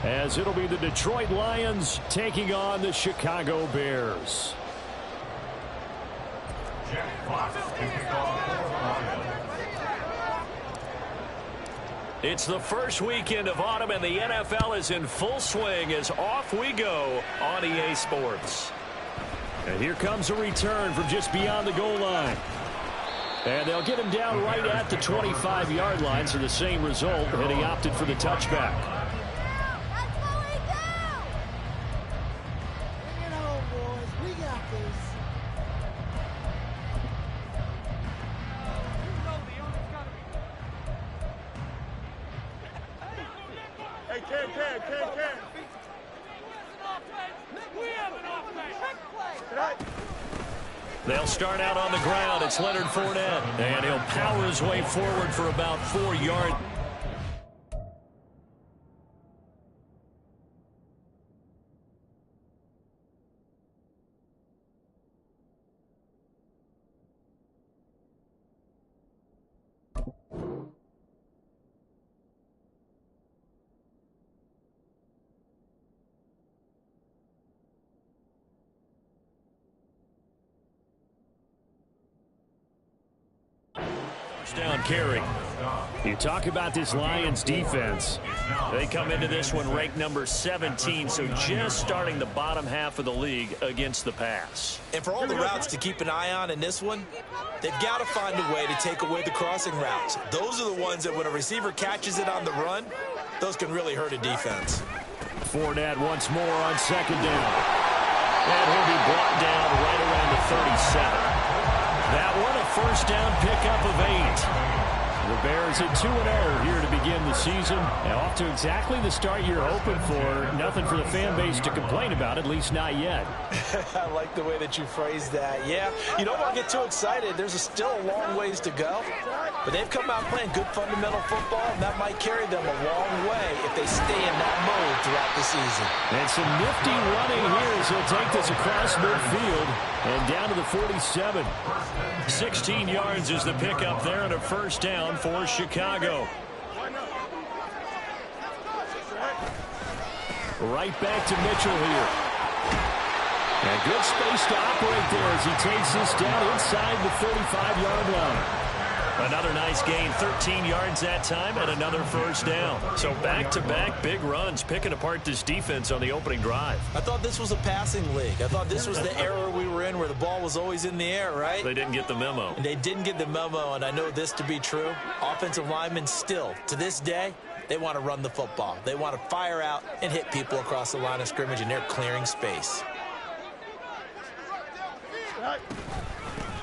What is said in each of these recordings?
as it'll be the Detroit Lions taking on the Chicago Bears. It's the first weekend of autumn, and the NFL is in full swing as off we go on EA Sports. And here comes a return from just beyond the goal line. And they'll get him down right at the 25-yard line, so the same result, and he opted for the touchback. That's where we go! Bring it home, boys. We got this. Hey, Ken. We have an offense. They'll start out on the ground. It's Leonard Fournette, and he'll power his way forward for about 4 yards. Down carry. You talk about this Lions defense. They come into this one ranked number 17, so just starting the bottom half of the league against the pass. And for all the routes to keep an eye on in this one, they've got to find a way to take away the crossing routes. Those are the ones that when a receiver catches it on the run, those can really hurt a defense. Fournette once more on second down. And he'll be brought down right around the 37. That one a first down pickup of 8. The Bears at 2-0 here to begin the season. And off to exactly the start you're hoping for. Nothing for the fan base to complain about, at least not yet. I like the way that you phrased that. Yeah, you don't want to get too excited. There's still a long ways to go. But they've come out playing good fundamental football, and that might carry them a long way if they stay in that mode throughout the season. And some nifty running here as he'll take this across midfield and down to the 47. 16 yards is the pickup there and a first down for Chicago. Right back to Mitchell here. And good space to operate there as he takes this down inside the 35-yard line. Another nice gain, 13 yards that time, and another first down. So back-to-back big runs, picking apart this defense on the opening drive. I thought this was a passing league. I thought this was the era we were in where the ball was always in the air, right? They didn't get the memo. They didn't get the memo, and I know this to be true. Offensive linemen still, to this day, they want to run the football. They want to fire out and hit people across the line of scrimmage, and they're clearing space.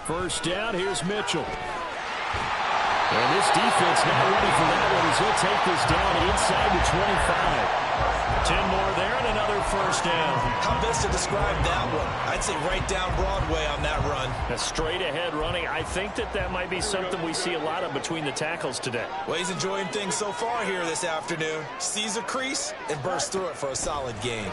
First down, here's Mitchell. And this defense not ready for that one as he'll take this down inside the 25. 10 more there and another first down. How best to describe that one? I'd say right down Broadway on that run. A straight ahead running. I think that might be something we see a lot of between the tackles today. Well, he's enjoying things so far here this afternoon. Sees a crease and bursts through it for a solid gain.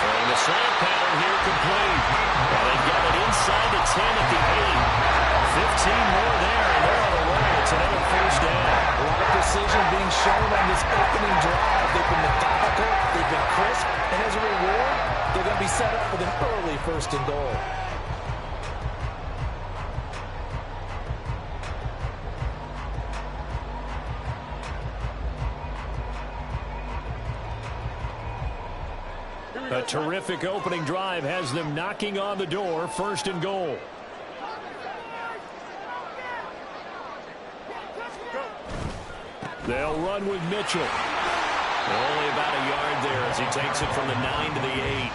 And the slant pattern here complete. And they've got it inside the 10 at the 8. 15 more there, and they're on the way. It's another first down. A lot of precision being shown on this opening drive. They've been methodical, they've been crisp, and as a reward, they're going to be set up with an early first and goal. A terrific opening drive has them knocking on the door, first and goal. They'll run with Mitchell. Only about a yard there as he takes it from the 9 to the 8.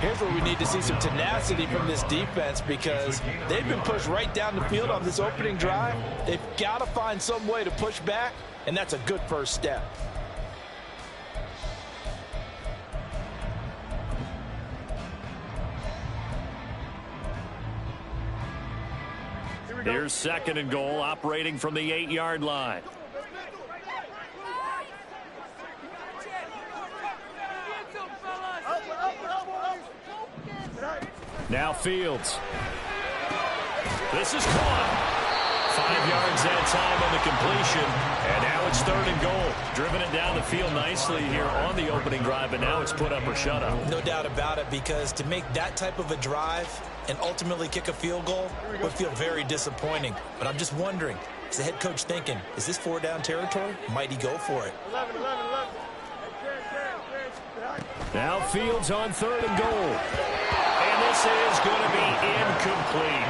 Here's where we need to see some tenacity from this defense because they've been pushed right down the field on this opening drive. They've got to find some way to push back, and that's a good first step. Here's second and goal, operating from the 8-yard line. Now Fields. This is caught. 5 yards that time on the completion. And now now it's 3rd and goal. Driven it down the field nicely here on the opening drive, but now it's put up or shut up. No doubt about it, because to make that type of a drive and ultimately kick a field goal would feel very disappointing. But I'm just wondering, is the head coach thinking, is this 4-down territory? Might he go for it? 11. Now Fields on 3rd and goal. And this is going to be incomplete.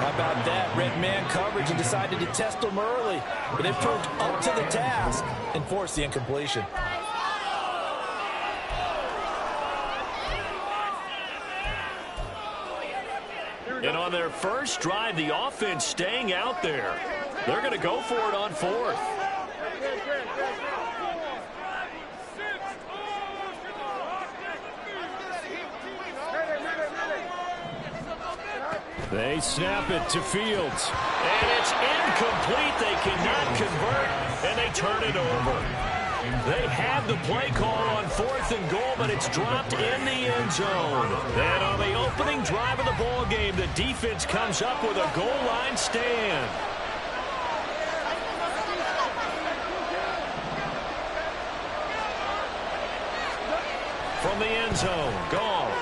How about that? Red man coverage and decided to test them early. But they proved up to the task and forced the incompletion. And on their first drive, the offense staying out there. They're going to go for it on 4th. They snap it to Fields. And it's incomplete. They cannot convert, and they turn it over. They had the play call on 4th and goal, but it's dropped in the end zone. And on the opening drive of the ball game, the defense comes up with a goal line stand. From the end zone, Goff.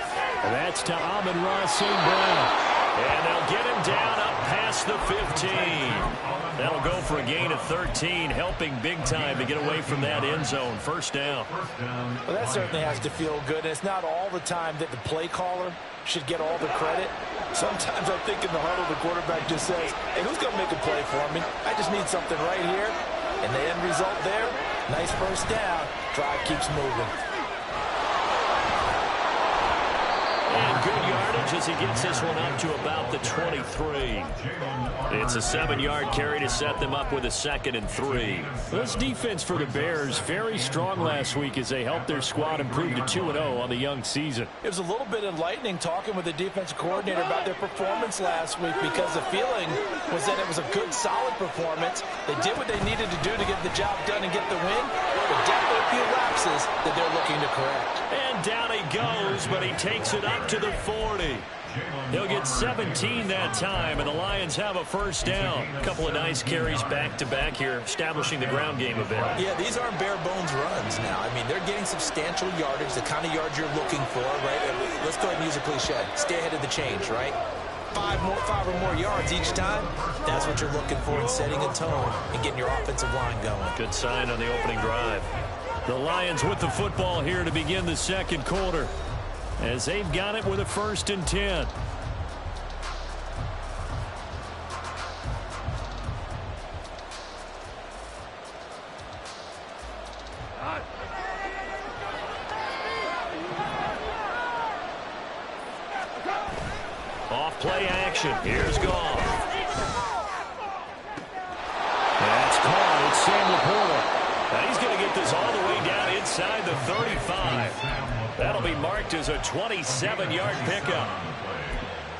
That's to Amon-Ra St. Brown. And they'll get him down up past the 15. That'll go for a gain of 13, helping big time to get away from that end zone. 1st down. Well, that certainly has to feel good. And it's not all the time that the play caller should get all the credit. Sometimes I think in the huddle, the quarterback just says, hey, who's going to make a play for me? I just need something right here. And the end result there, nice 1st down. Drive keeps moving. And good yardage as he gets this one up to about the 23. It's a 7-yard carry to set them up with a 2nd and 3. This defense for the Bears, very strong last week as they helped their squad improve to 2-0 on the young season. It was a little bit enlightening talking with the defensive coordinator about their performance last week, because the feeling was that it was a good, solid performance. They did what they needed to do to get the job done and get the win, but definitely a few lapses that they're looking to correct. And down he goes, but he takes it up to the 40. He'll get 17 that time, and the Lions have a 1st down. A couple of nice carries back-to-back here, establishing the ground game a bit. Yeah, these aren't bare-bones runs now. I mean, they're getting substantial yardage, the kind of yards you're looking for, right? Let's go ahead and use a cliche. Stay ahead of the change, right? 5 or more yards each time. That's what you're looking for in setting a tone and getting your offensive line going. Good sign on the opening drive. The Lions with the football here to begin the 2nd quarter, as they've got it with a 1st and 10. Off play action. Here's Goff. That's caught. It's Sam Laporta. Now he's going to get this all the way down inside the 35. That'll be marked as a 27-yard pickup.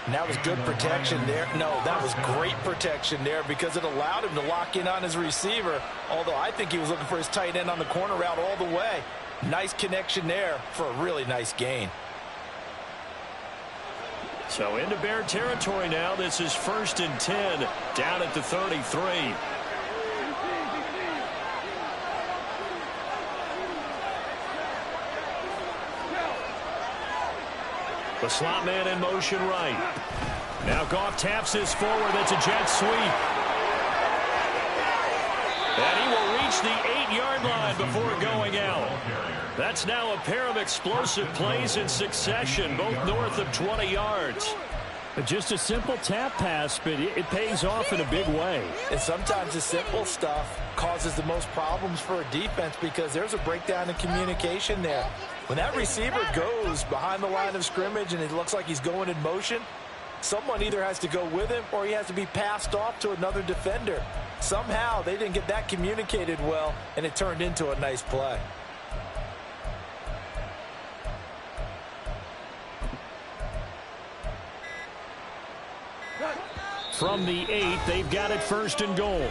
And that was good protection there. No, that was great protection there, because it allowed him to lock in on his receiver, although I think he was looking for his tight end on the corner route all the way. Nice connection there for a really nice gain. So into Bear territory now. This is 1st and 10 down at the 33. The slot man in motion right. Now Goff taps this forward. That's a jet sweep. And he will reach the 8-yard line before going out. That's now a pair of explosive plays in succession, both north of 20 yards. Just a simple tap pass, but it pays off in a big way. And sometimes the simple stuff causes the most problems for a defense, because there's a breakdown in communication there. When that receiver goes behind the line of scrimmage and it looks like he's going in motion, someone either has to go with him or he has to be passed off to another defender. Somehow they didn't get that communicated well, and it turned into a nice play. From the 8, they've got it 1st and goal.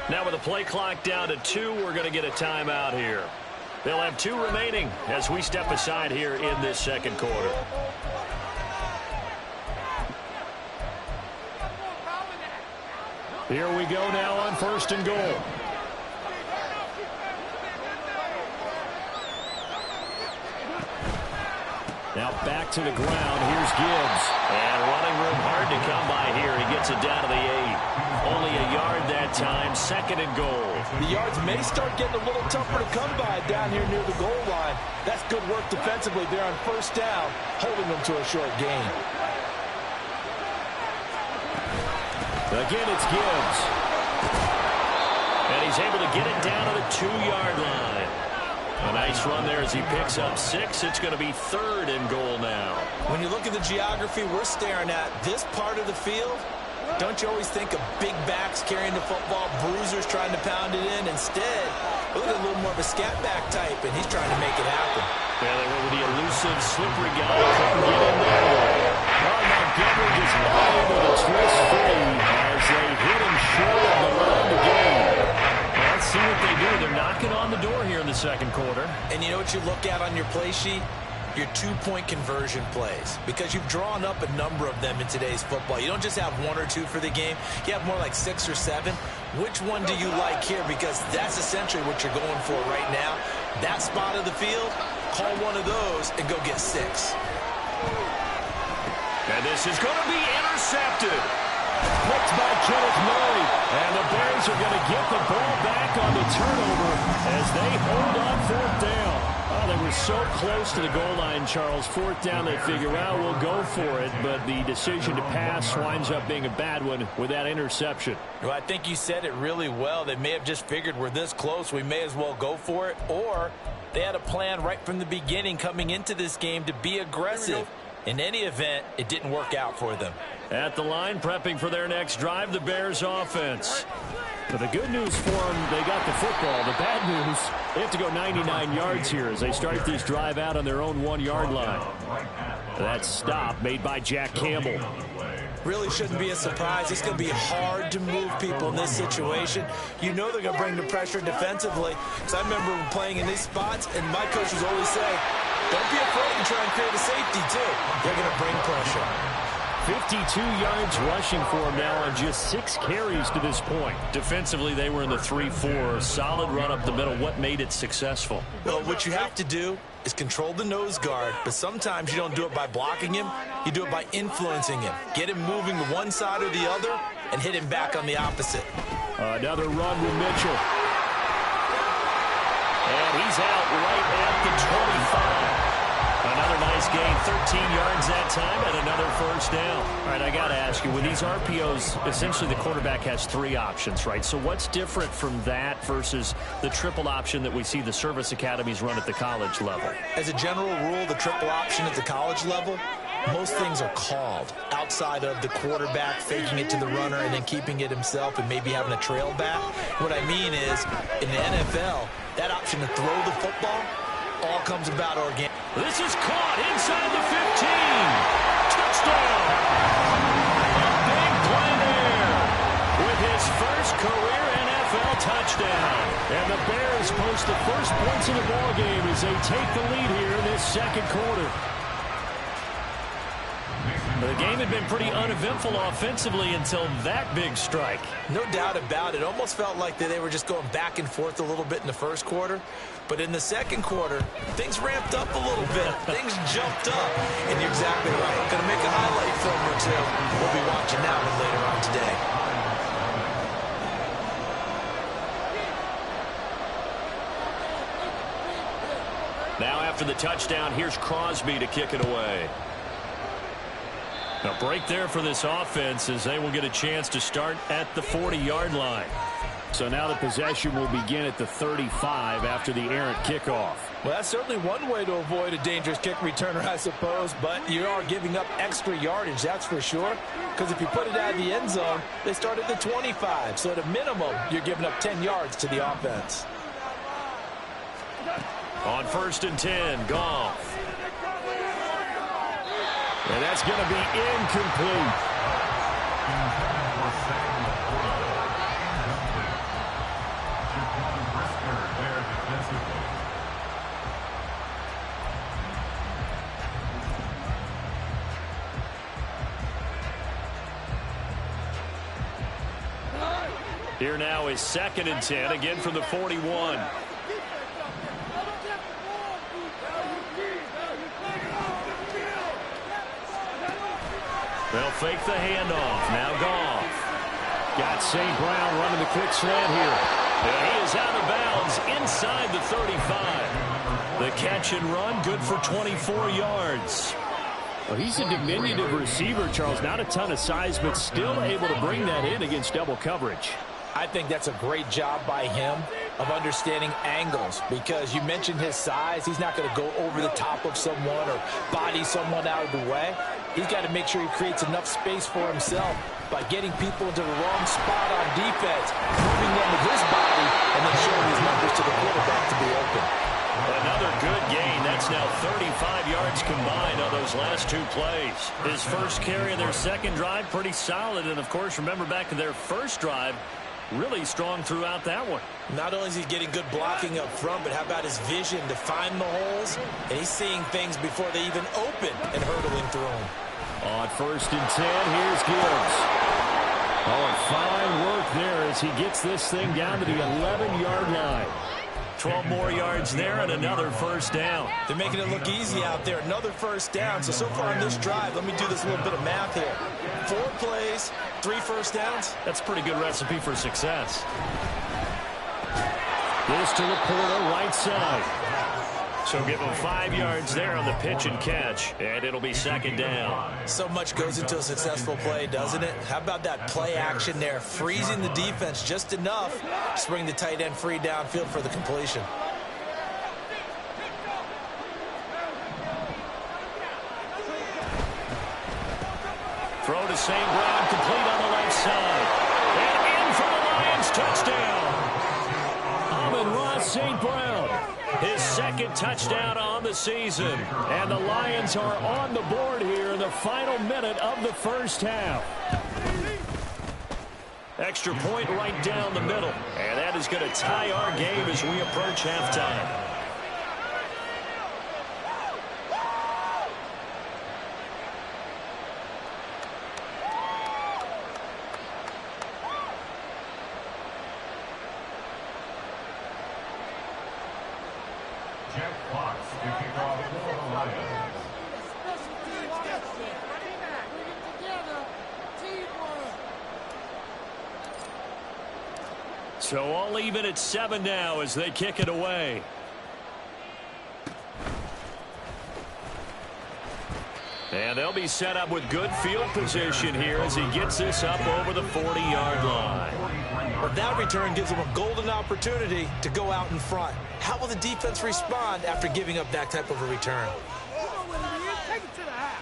Now with the play clock down to 2, we're going to get a timeout here. They'll have 2 remaining as we step aside here in this 2nd quarter. Here we go now on 1st and goal. Now back to the ground. Here's Gibbs. And running room hard to come by here. He gets it down to the 8. Only a yard that time. 2nd and goal. The yards may start getting a little tougher to come by down here near the goal line. That's good work defensively there on 1st down, holding them to a short gain. Again, it's Gibbs. And he's able to get it down to the 2-yard line. A nice run there as he picks up 6. It's going to be 3rd and goal now. When you look at the geography we're staring at, this part of the field, don't you always think of big backs carrying the football, bruisers trying to pound it in? Instead, look at a little more of a scat back type, and he's trying to make it happen. Yeah, they went with the elusive, slippery guy. Couldn't get in there. Montgomery just not able to twist free as they hit him short of the line to gain. Let's see what they do. They're knocking on the door here in the 2nd quarter. And you know what you look at on your play sheet? Your 2-point conversion plays, because you've drawn up a number of them in today's football. You don't just have 1 or 2 for the game. You have more like 6 or 7. Which one do you like here? Because that's essentially what you're going for right now. That spot of the field, call one of those and go get 6. And this is going to be intercepted. Picked by Kenneth Murray. And the Bears are going to get the ball back on the turnover as they hold on 4th down. Oh, they were so close to the goal line, Charles. 4th down, they figure, well, we'll go for it. But the decision to pass winds up being a bad one with that interception. Well, I think you said it really well. They may have just figured we're this close, we may as well go for it. Or they had a plan right from the beginning coming into this game to be aggressive. In any event, it didn't work out for them. At the line, prepping for their next drive, the Bears offense. But the good news for them, they got the football. The bad news, they have to go 99 yards here as they start this drive out on their own 1-yard line. That stop made by Jack Campbell. Really shouldn't be a surprise. It's going to be hard to move people in this situation. You know they're going to bring the pressure defensively. Because I remember playing in these spots, and my coaches always say, don't be afraid to try and create a safety, too. They're going to bring pressure. 52 yards rushing for him now on just 6 carries to this point. Defensively, they were in the 3-4. Solid run up the middle. What made it successful? Well, what you have to do is control the nose guard, but sometimes you don't do it by blocking him. You do it by influencing him. Get him moving to one side or the other and hit him back on the opposite. Another run with Mitchell. And he's out right at the 25. Another nice gain, 13 yards that time, and another 1st down. All right, I got to ask you, with these RPOs, essentially the quarterback has 3 options, right? So what's different from that versus the triple option that we see the service academies run at the college level? As a general rule, the triple option at the college level, most things are called outside of the quarterback faking it to the runner and then keeping it himself and maybe having a trail back. What I mean is, in the NFL, that option to throw the football all comes about organic. This is caught inside the 15. Touchdown. Big play there with his first career NFL touchdown. And the Bears post the first points in the ballgame as they take the lead here in this 2nd quarter. The game had been pretty uneventful offensively until that big strike. No doubt about it. Almost felt like they were just going back and forth a little bit in the 1st quarter. But in the 2nd quarter, things ramped up a little bit. Things jumped up. And you're exactly right. Going to make a highlight film or two. We'll be watching that one later on today. Now after the touchdown, here's Crosby to kick it away. A break there for this offense as they will get a chance to start at the 40-yard line. So now the possession will begin at the 35 after the errant kickoff. Well, that's certainly one way to avoid a dangerous kick returner, I suppose, but you are giving up extra yardage, that's for sure, because if you put it out of the end zone, they start at the 25. So at a minimum, you're giving up 10 yards to the offense. On 1st and 10, Goff. And that's going to be incomplete. Here now is 2nd and 10, again from the 41. They'll fake the handoff. Now Goff. Got St. Brown running the quick slant here. And he is out of bounds inside the 35. The catch and run, good for 24 yards. Well, he's a diminutive receiver, Charles. Not a ton of size, but still able to bring that in against double coverage. I think that's a great job by him of understanding angles, because you mentioned his size. He's not going to go over the top of someone or body someone out of the way. He's got to make sure he creates enough space for himself by getting people into the wrong spot on defense, moving them with his body, and then showing his numbers to the quarterback to be open. Another good gain. That's now 35 yards combined on those last two plays. His first carry of their second drive, pretty solid. And, of course, remember back to their first drive, really strong throughout that one. Not only is he getting good blocking up front, but how about his vision to find the holes? And he's seeing things before they even open and hurdling through them. On 1st and 10, here's Gibbs. Oh, fine work there as he gets this thing down to the 11-yard line. 12 more yards there and another first down. They're making it look easy out there. Another first down. So far on this drive, let me do this little bit of math here. 4 plays, 3 first downs. That's a pretty good recipe for success. This to Laporta, right side. So give him 5 yards there on the pitch and catch, and it'll be second down. So much goes into a successful play, doesn't it? How about that play action there, freezing the defense just enough to bring the tight end free downfield for the completion. Throw to St. Brown, complete on the left side. And in for the Lions, touchdown. Amon-Ra St. Brown. His second touchdown on the season. And the Lions are on the board here in the final minute of the first half. Extra point right down the middle. And that is going to tie our game as we approach halftime. So all even at 7 now as they kick it away. And they'll be set up with good field position here as he gets this up over the 40-yard line. Well, that return gives them a golden opportunity to go out in front. How will the defense respond after giving up that type of a return? Take it to the house.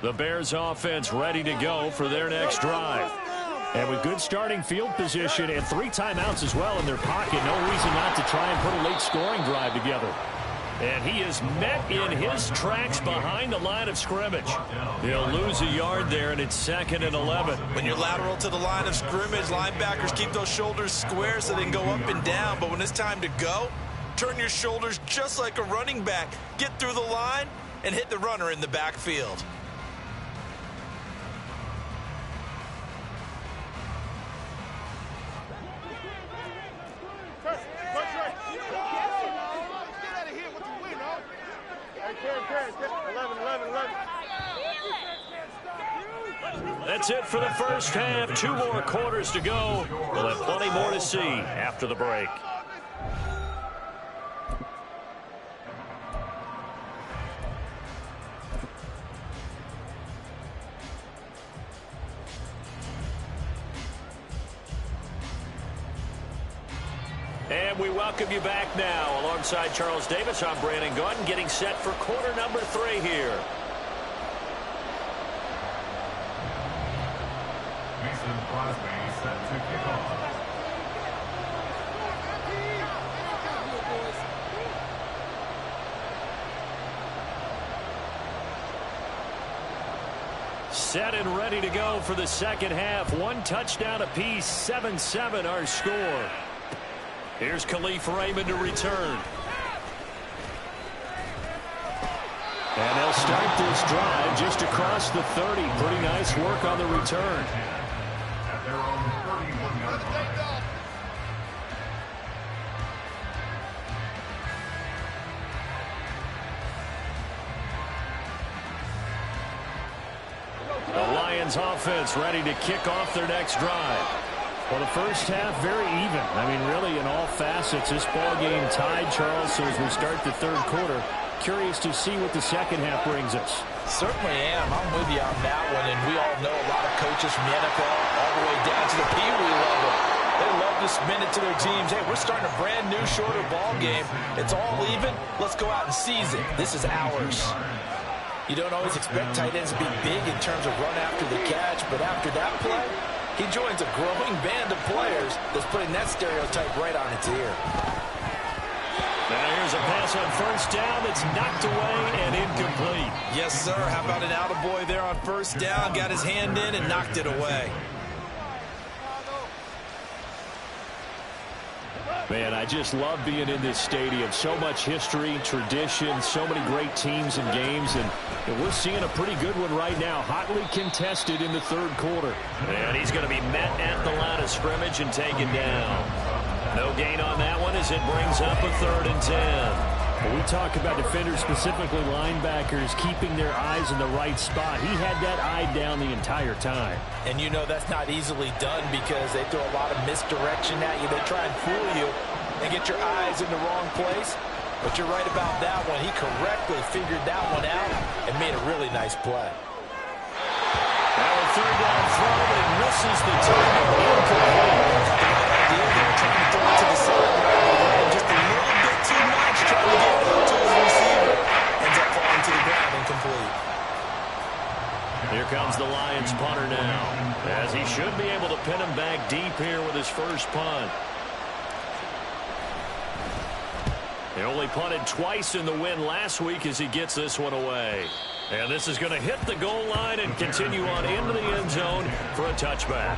The Bears offense ready to go for their next drive. And with good starting field position and 3 timeouts as well in their pocket, no reason not to try and put a late scoring drive together. And he is met in his tracks behind the line of scrimmage. He'll lose a yard there, and it's 2nd and 11. When you're lateral to the line of scrimmage, linebackers keep those shoulders square so they can go up and down. But when it's time to go, turn your shoulders just like a running back. Get through the line and hit the runner in the backfield. That's it for the first half. 2 more quarters to go. We'll have plenty more to see after the break. And we welcome you back now. Alongside Charles Davis, I'm Brandon Gunn, getting set for quarter number 3 here. Set to kick off. Set and ready to go for the second half. 1 touchdown apiece, 7-7 our score. Here's Khalif Raymond to return. And they'll start this drive just across the 30. Pretty nice work on the return. Lions offense ready to kick off their next drive. Well, the first half, very even. I mean, really, in all facets, this ball game tied, Charles. So as we start the third quarter, curious to see what the second half brings us. Certainly am. I'm with you on that one. And we all know a lot of coaches from the NFL all the way down to the Pee Wee level. They love to spin it to their teams. Hey, we're starting a brand new, shorter ball game. It's all even. Let's go out and seize it. This is ours. You don't always expect tight ends to be big in terms of run after the catch, but after that play, he joins a growing band of players that's putting that stereotype right on its ear. Now here's a pass on first down that's knocked away and incomplete. Yes, sir. How about an attaboy there on first down? Got his hand in and knocked it away. Man, I just love being in this stadium. So much history, tradition, so many great teams and games, and we're seeing a pretty good one right now. Hotly contested in the third quarter. And he's going to be met at the line of scrimmage and taken down. No gain on that one as it brings up a 3rd and 10. When we talk about defenders, specifically linebackers, keeping their eyes in the right spot. He had that eye down the entire time. And you know that's not easily done because they throw a lot of misdirection at you. They try and fool you and get your eyes in the wrong place. But you're right about that one. He correctly figured that one out and made a really nice play. Now a 3rd down throw, but he misses the target. Incomplete. They're trying to throw it to the sideline. Just a little bit too much trying to get it out to his receiver. Ends up falling to the ground incomplete. Here comes the Lions punter now, as he should be able to pin him back deep here with his first punt. He only punted twice in the win last week as he gets this one away. And this is going to hit the goal line and continue on into the end zone for a touchback.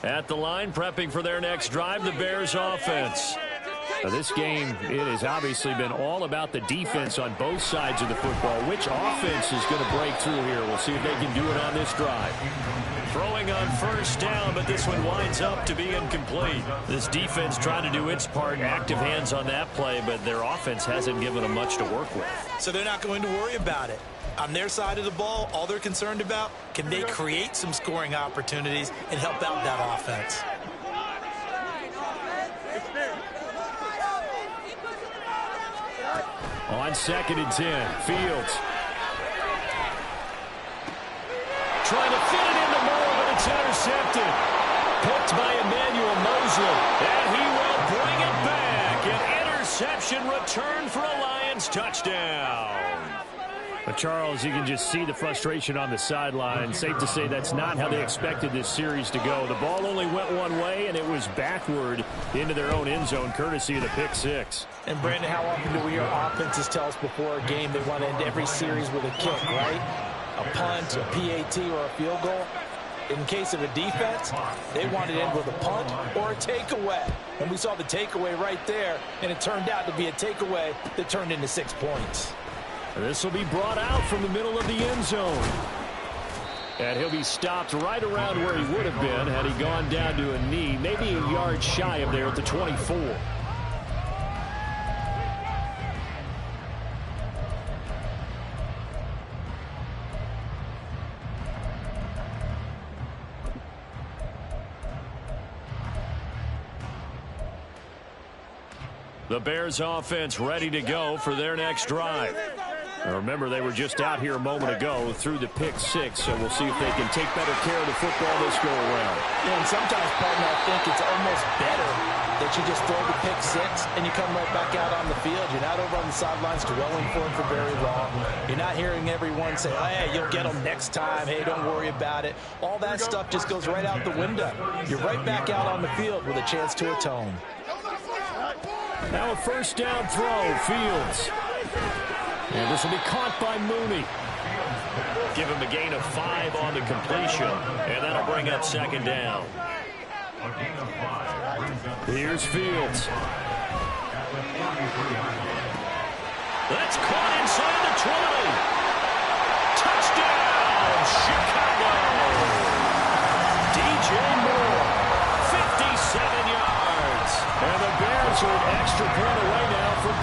At the line, prepping for their next drive, the Bears offense. Now, this game, it has obviously been all about the defense on both sides of the football. Which offense is going to break through here? We'll see if they can do it on this drive. Throwing on first down, but this one winds up to be incomplete. This defense trying to do its part, active hands on that play, but their offense hasn't given them much to work with. So they're not going to worry about it. On their side of the ball, all they're concerned about, can they create some scoring opportunities and help out that offense? On 2nd and 10, Fields. Trying to fit it into Moore, but it's intercepted. Picked by Emmanuel Mosley, and he will bring it back. An interception return for a Lions touchdown. But Charles, you can just see the frustration on the sideline. Safe to say that's not how they expected this series to go. The ball only went one way, and it was backward into their own end zone, courtesy of the pick six. And, Brandon, how often do we hear offenses tell us before a game they want to end every series with a kick, right? A punt, a PAT, or a field goal. In case of a defense, they wanted to end with a punt or a takeaway. And we saw the takeaway right there, and it turned out to be a takeaway that turned into 6 points. This will be brought out from the middle of the end zone. And he'll be stopped right around where he would have been had he gone down to a knee, maybe a yard shy of there at the 24. The Bears offense ready to go for their next drive. Now remember, they were just out here a moment ago through the pick six, so we'll see if they can take better care of the football this go around. Yeah, and sometimes, partner, I think it's almost better that you just throw the pick six and you come right back out on the field. You're not over on the sidelines dwelling for it for very long. You're not hearing everyone say, hey, you'll get them next time. Hey, don't worry about it. All that stuff just goes right out the window. You're right back out on the field with a chance to atone. Now a first down throw, Fields. And this will be caught by Mooney. Give him a gain of 5 on the completion, and that'll bring up 2nd down. Here's Fields. That's caught inside the 20. Touchdown, Chicago. DJ Moore.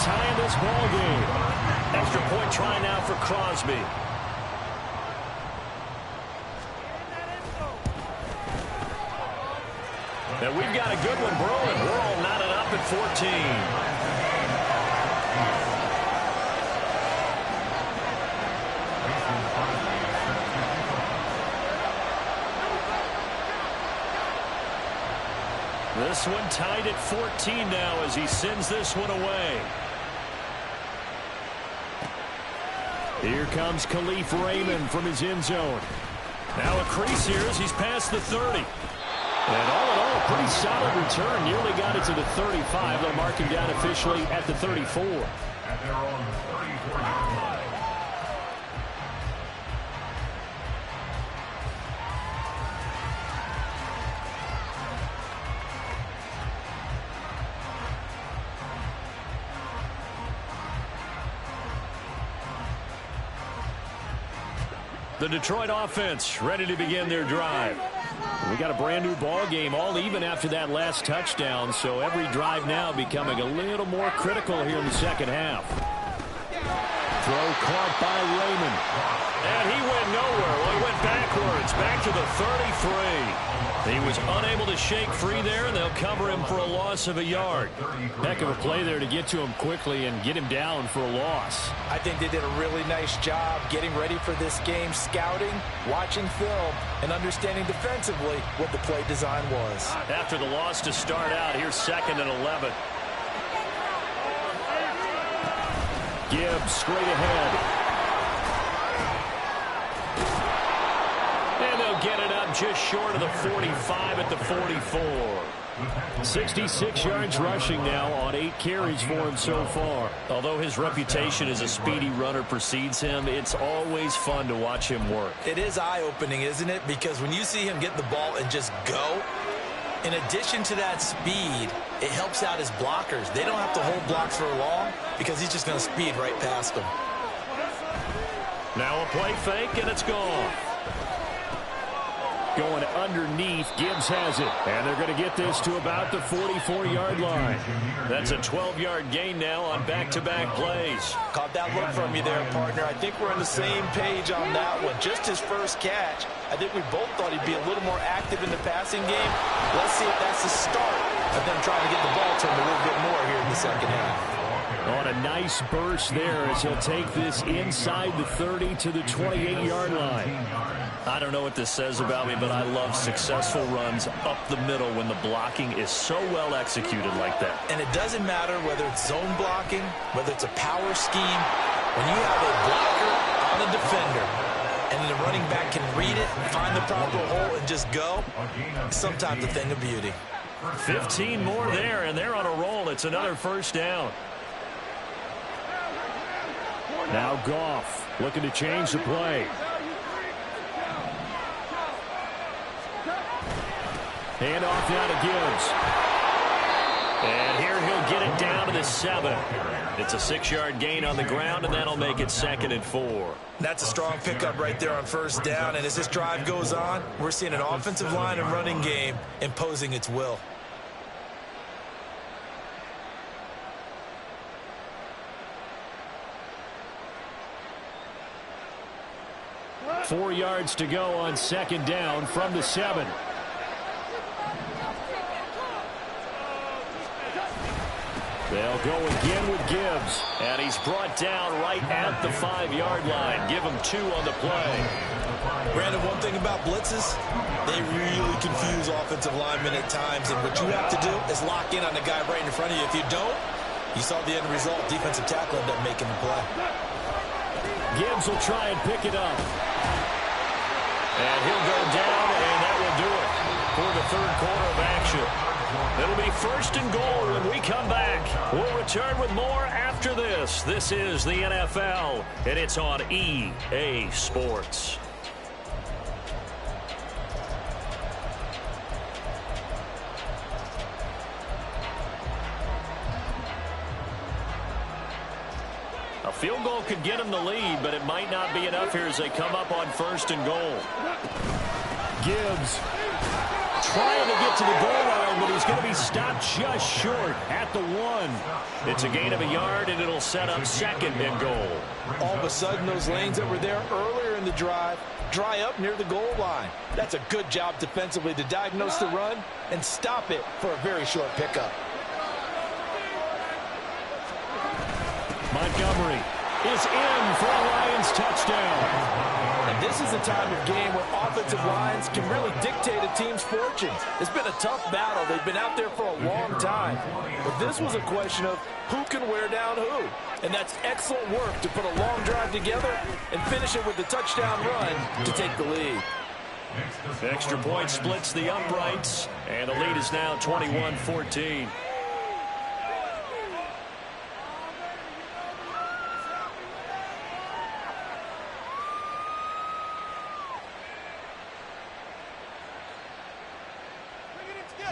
tying this ball game. Extra point try now for Crosby. And we've got a good one brewing. We're all knotted up at 14. This one tied at 14 now as he sends this one away. Here comes Khalif Raymond from his end zone. Now a crease here as he's past the 30. And all in all, a pretty solid return. Nearly got it to the 35. They'll mark him down officially at the 34. And they're on the 34-yard line. The Detroit offense ready to begin their drive. We got a brand new ball game, all even after that last touchdown, so every drive now becoming a little more critical here in the second half. Throw caught by Raymond. And he went nowhere. Well, he went backwards, back to the 33. He was unable to shake free there, and they'll cover him for a loss of a yard. Heck of a play there to get to him quickly and get him down for a loss. I think they did a really nice job getting ready for this game, scouting, watching film, and understanding defensively what the play design was. After the loss to start out, here's 2nd and 11. Gibbs straight ahead. And they'll get it up just short of the 45 at the 44. 66 yards rushing now on 8 carries for him so far. Although his reputation as a speedy runner precedes him, it's always fun to watch him work. It is eye-opening, isn't it? Because when you see him get the ball and just go, in addition to that speed, it helps out his blockers. They don't have to hold blocks for long because he's just going to speed right past them. Now a play fake, and it's gone. Going underneath, Gibbs has it. And they're going to get this to about the 44-yard line. That's a 12-yard gain now on back-to-back plays. Caught that look from you there, partner. I think we're on the same page on that one. Just his first catch. I think we both thought he'd be a little more active in the passing game. Let's see if that's the start of them trying to get the ball to him a little bit more here in the second half. On a nice burst there as he'll take this inside the 30 to the 28-yard line. I don't know what this says about me, but I love successful runs up the middle when the blocking is so well executed like that. And it doesn't matter whether it's zone blocking, whether it's a power scheme. When you have a blocker on a defender and the running back can read it, find the proper hole, and just go, it's sometimes a thing of beauty. 15 more there, and they're on a roll. It's another first down. Now Goff looking to change the play. Hand off now to Gibbs. And here he'll get it down to the 7. It's a 6-yard gain on the ground, and that'll make it 2nd and 4. That's a strong pickup right there on first down. And as this drive goes on, we're seeing an offensive line and running game imposing its will. 4 yards to go on 2nd down from the 7. They'll go again with Gibbs. And he's brought down right at the 5-yard line. Give him 2 on the play. Brandon, one thing about blitzes, they really confuse offensive linemen at times. And what you have to do is lock in on the guy right in front of you. If you don't, you saw the end result. Defensive tackle ended up making the play. Gibbs will try and pick it up. And he'll go down, and that will do it for the 3rd quarter of action. It'll be 1st and goal when we come back. We'll return with more after this. This is the NFL, and it's on EA Sports. A field goal could get them the lead, but it might not be enough here as they come up on 1st and goal. Gibbs trying to get to the goal line, but he's going to be stopped just short at the 1. It's a gain of a yard, and it'll set up second and goal. All of a sudden, those lanes that were there earlier in the drive dry up near the goal line. That's a good job defensively to diagnose the run and stop it for a very short pickup. Montgomery is in for a Lions touchdown. And this is the time of game where offensive lines can really dictate a team's fortunes. It's been a tough battle. They've been out there for a long time. But this was a question of who can wear down who. And that's excellent work to put a long drive together and finish it with a touchdown run to take the lead. Extra point splits the uprights, and the lead is now 21-14.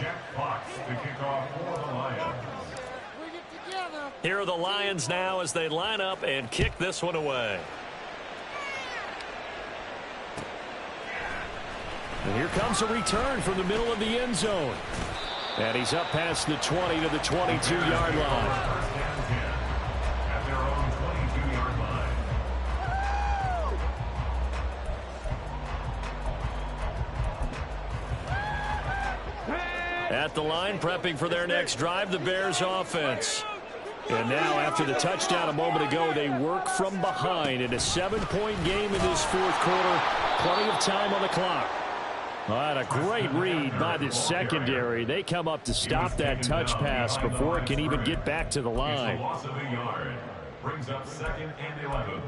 Jack Fox to kick off for the Lions. Here are the Lions now as they line up and kick this one away. And here comes a return from the middle of the end zone. And he's up past the 20 to the 22-yard line. At their own 22-yard line. At the line, prepping for their next drive, the Bears offense. And now, after the touchdown a moment ago, they work from behind in a 7-point game in this fourth quarter. Plenty of time on the clock. All right, a great read by the secondary. They come up to stop that touch pass before it can even get back to the line. Loss of a yard brings up 2nd and 11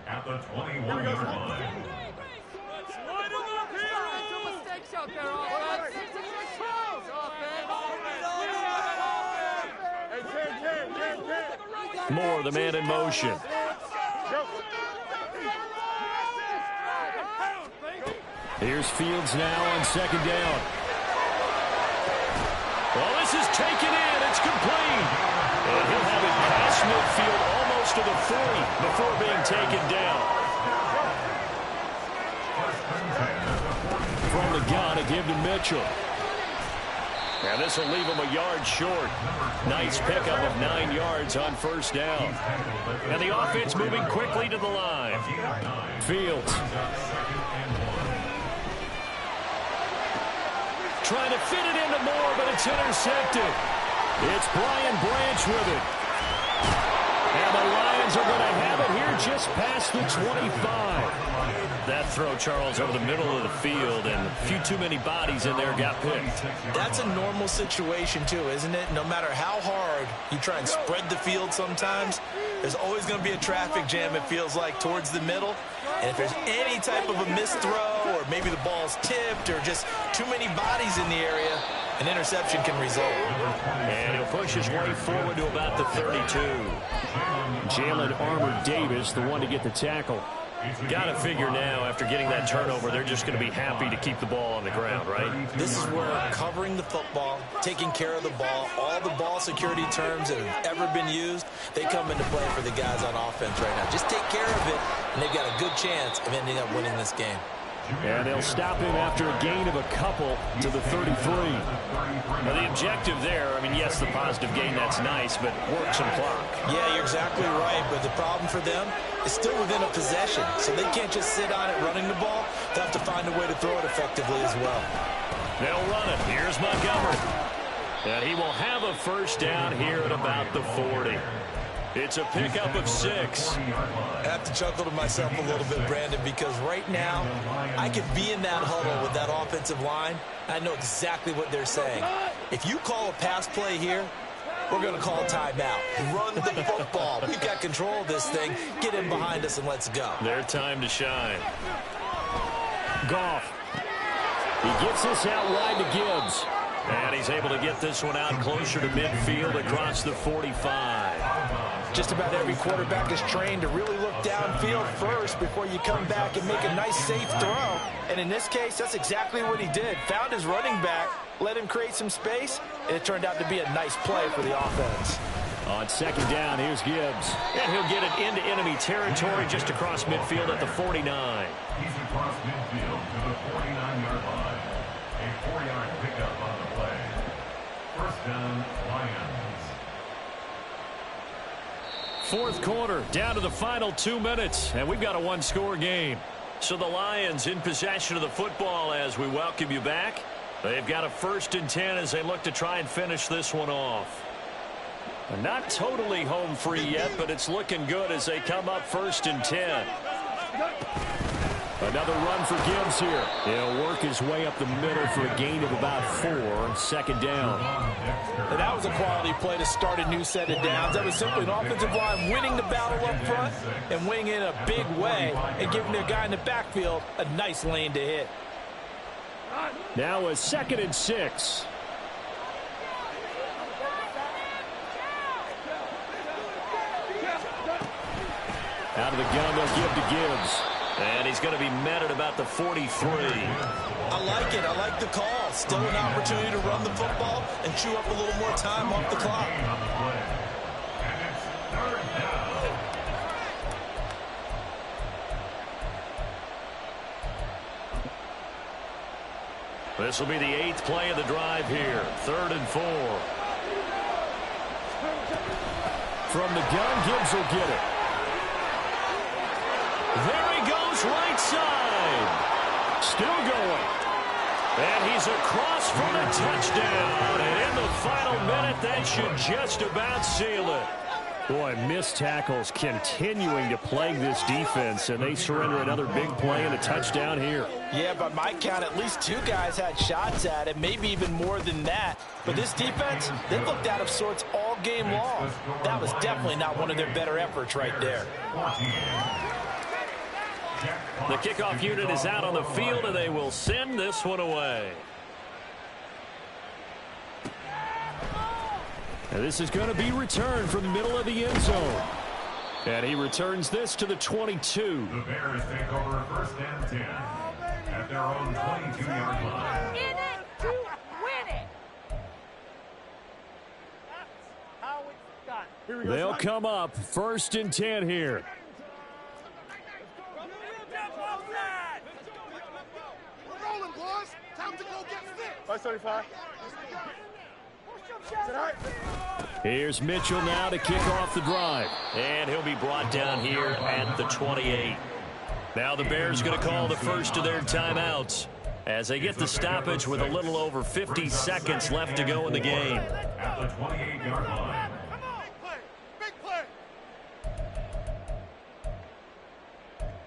at the 21-yard line. Moore, the man in motion. Here's Fields now on 2nd down. Well, this is taken in. It's complete. And he'll have it past midfield almost to the 40 before being taken down. From the gun, a give to Mitchell. And this will leave him a yard short. Nice pickup of 9 yards on 1st down. And the offense moving quickly to the line. Fields. Trying to fit it into Moore, but it's intercepted. It's Brian Branch with it. And the Lions are going to have it here just past the 25. That throw, Charles, over the middle of the field, and a few too many bodies in there got picked. That's a normal situation, too, isn't it? No matter how hard you try and spread the field sometimes, there's always going to be a traffic jam, it feels like, towards the middle. And if there's any type of a missed throw, or maybe the ball's tipped, or just too many bodies in the area, an interception can result. And he'll push his way forward to about the 32. Jalen Armour-Davis, the one to get the tackle. Got to figure now, after getting that turnover, they're just going to be happy to keep the ball on the ground, right? This is where covering the football, taking care of the ball, all the ball security terms that have ever been used, they come into play for the guys on offense right now. Just take care of it, and they've got a good chance of ending up winning this game. And they'll stop him after a gain of a couple to the 33. Now, the objective there, I mean, yes, the positive gain, that's nice, but work some clock. Yeah, you're exactly right, but the problem for them is still within a possession, so they can't just sit on it running the ball. They'll have to find a way to throw it effectively as well. They'll run it. Here's Montgomery. And he will have a 1st down here at about the 40. It's a pickup of 6. I have to chuckle to myself a little bit, Brandon, because right now I could be in that huddle with that offensive line. I know exactly what they're saying. If you call a pass play here, we're going to call a timeout. Run the football. We've got control of this thing. Get in behind us and let's go. Their time to shine. Goff. He gets this out wide to Gibbs. And he's able to get this one out closer to midfield across the 45. Just about every quarterback is trained to really look downfield first before you come back and make a nice, safe throw. And in this case, that's exactly what he did. Found his running back, let him create some space, and it turned out to be a nice play for the offense. On 2nd down, here's Gibbs. And he'll get it into enemy territory just across midfield at the 49. He's across midfield to the 49-yard line. A 4-yard pickup. Touchdown, Lions. Fourth quarter, down to the final 2 minutes, and we've got a one-score game. So the Lions in possession of the football as we welcome you back. They've got a 1st and 10 as they look to try and finish this one off. Not totally home free yet, but it's looking good as they come up 1st and 10. Another run for Gibbs here. He'll work his way up the middle for a gain of about 4. 2nd down. And that was a quality play to start a new set of downs. That was simply an offensive line winning the battle up front and winning in a big way and giving their guy in the backfield a nice lane to hit. Now a 2nd and 6. Out of the gun, they'll give to Gibbs. And he's going to be met at about the 43. I like it. I like the call. Still an opportunity to run the football and chew up a little more time off the clock. And it's 3rd down. This will be the 8th play of the drive here. 3rd and 4. From the gun, Gibbs will get it. There he goes, right side. Still going. And he's across for the touchdown. And in the final minute, that should just about seal it. Boy, missed tackles continuing to plague this defense, and they surrender another big play and a touchdown here. Yeah, by my count, at least 2 guys had shots at it, maybe even more than that. But this defense, they looked out of sorts all game long. That was definitely not one of their better efforts right there. The kickoff unit is out on the field, and they will send this one away. And this is going to be returned from the middle of the end zone. And he returns this to the 22. The Bears take over 1st and 10 at their own 22-yard line. In it to win it. That's how it's done. They'll come up 1st and 10 here. We're rolling, boys. Time to go get fit. 575. Here's Mitchell now to kick off the drive. And he'll be brought down here at the 28. Now the Bears going to call the first of their timeouts as they get the stoppage with a little over 50 seconds left to go in the game. At the 28-yard line. Come on. Big play.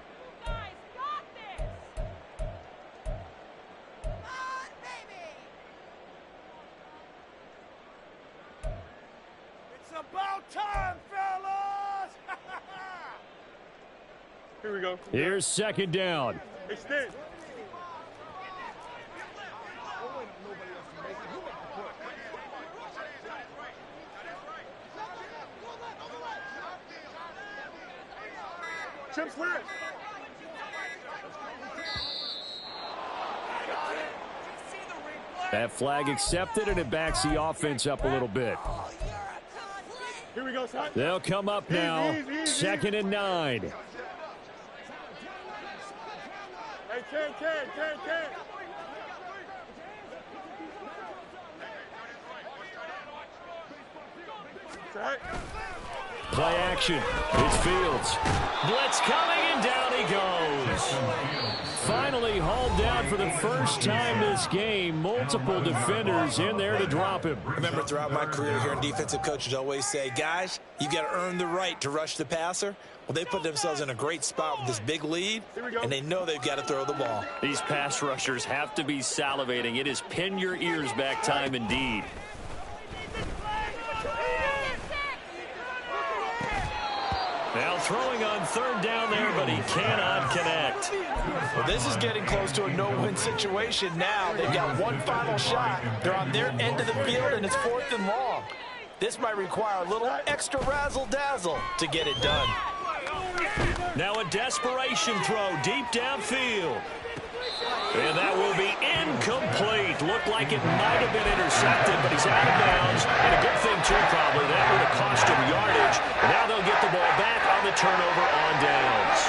You guys got this. On, baby! It's about time, fellas. Here we go. Here's 2nd down. Extend. Chip slant. That flag accepted, and it backs the offense up a little bit. Here we go, son. They'll come up now. Easy. 2nd and 9. Hey, Ken. Right. Play action. It's Fields. Blitz coming, and down he goes. Finally hauled down for the first time this game. Multiple defenders in there to drop him. I remember throughout my career here in defensive coaches always say, guys, you got to earn the right to rush the passer. Well, they put themselves in a great spot with this big lead, and they know they've got to throw the ball. These pass rushers have to be salivating. It is pin your ears back time indeed. Now throwing on 3rd down there, but he cannot connect. Well, this is getting close to a no-win situation now. They've got one final shot. They're on their end of the field, and it's 4th and long. This might require a little extra razzle-dazzle to get it done. Now a desperation throw deep downfield. And that will be incomplete. Looked like it might have been intercepted, but he's out of bounds. And a good thing, too, probably. That would have cost him yardage. Now they'll get the ball back on the turnover on downs.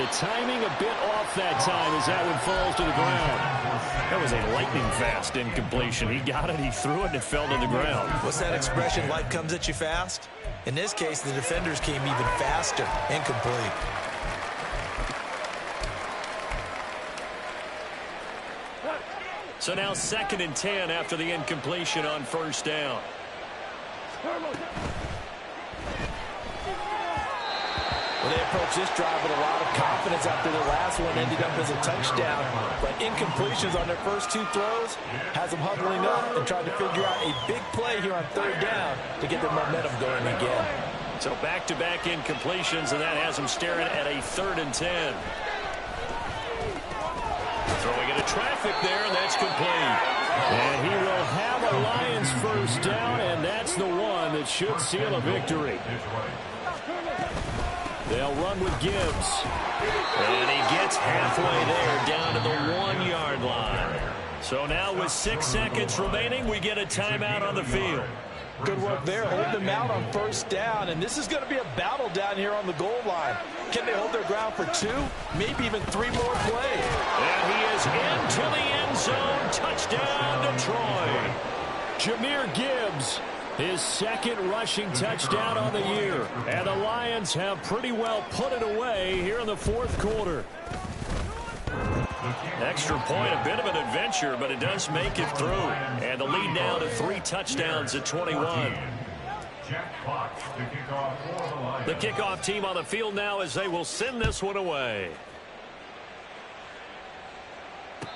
the timing a bit off that time as that one falls to the ground. That was a lightning fast incompletion. He got it, he threw it, and it fell to the ground. What's that expression, life comes at you fast? In this case, the defenders came even faster. Incomplete. So now 2nd and 10 after the incompletion on first down. Well, they approach this drive with a lot of confidence after the last one ended up as a touchdown. But incompletions on their first 2 throws has them huddling up and trying to figure out a big play here on 3rd down to get their momentum going again. So back-to-back incompletions, and that has them staring at a 3rd and 10. Throwing into traffic there, and that's complete. And he will have a Lions first down, and that's the one that should seal a victory. They'll run with Gibbs. And he gets halfway there, down to the 1-yard line. So now with 6 seconds remaining, we get a timeout on the field. Good work there, hold them out on first down, and this is going to be a battle down here on the goal line. Can they hold their ground for 2, maybe even 3 more plays? And he is into the end zone. Touchdown, Detroit. Jahmyr Gibbs, his 2nd rushing touchdown on the year. And the Lions have pretty well put it away here in the 4th quarter. Extra point, a bit of an adventure, but it does make it through. And the lead now to 3 touchdowns at 21. The kickoff team on the field now as they will send this one away.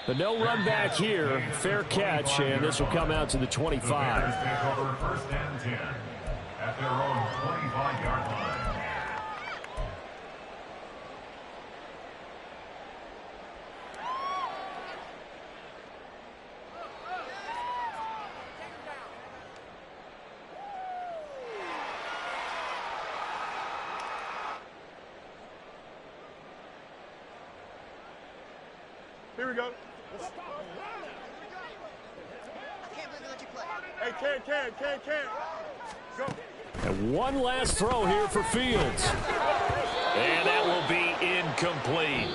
The no run back here, fair catch, and this will come out to the 25. First and 10 at their own 25-yard line. Here we go. I can't believe they let you play. Hey, can. Go. And one last throw here for Fields. And that will be incomplete.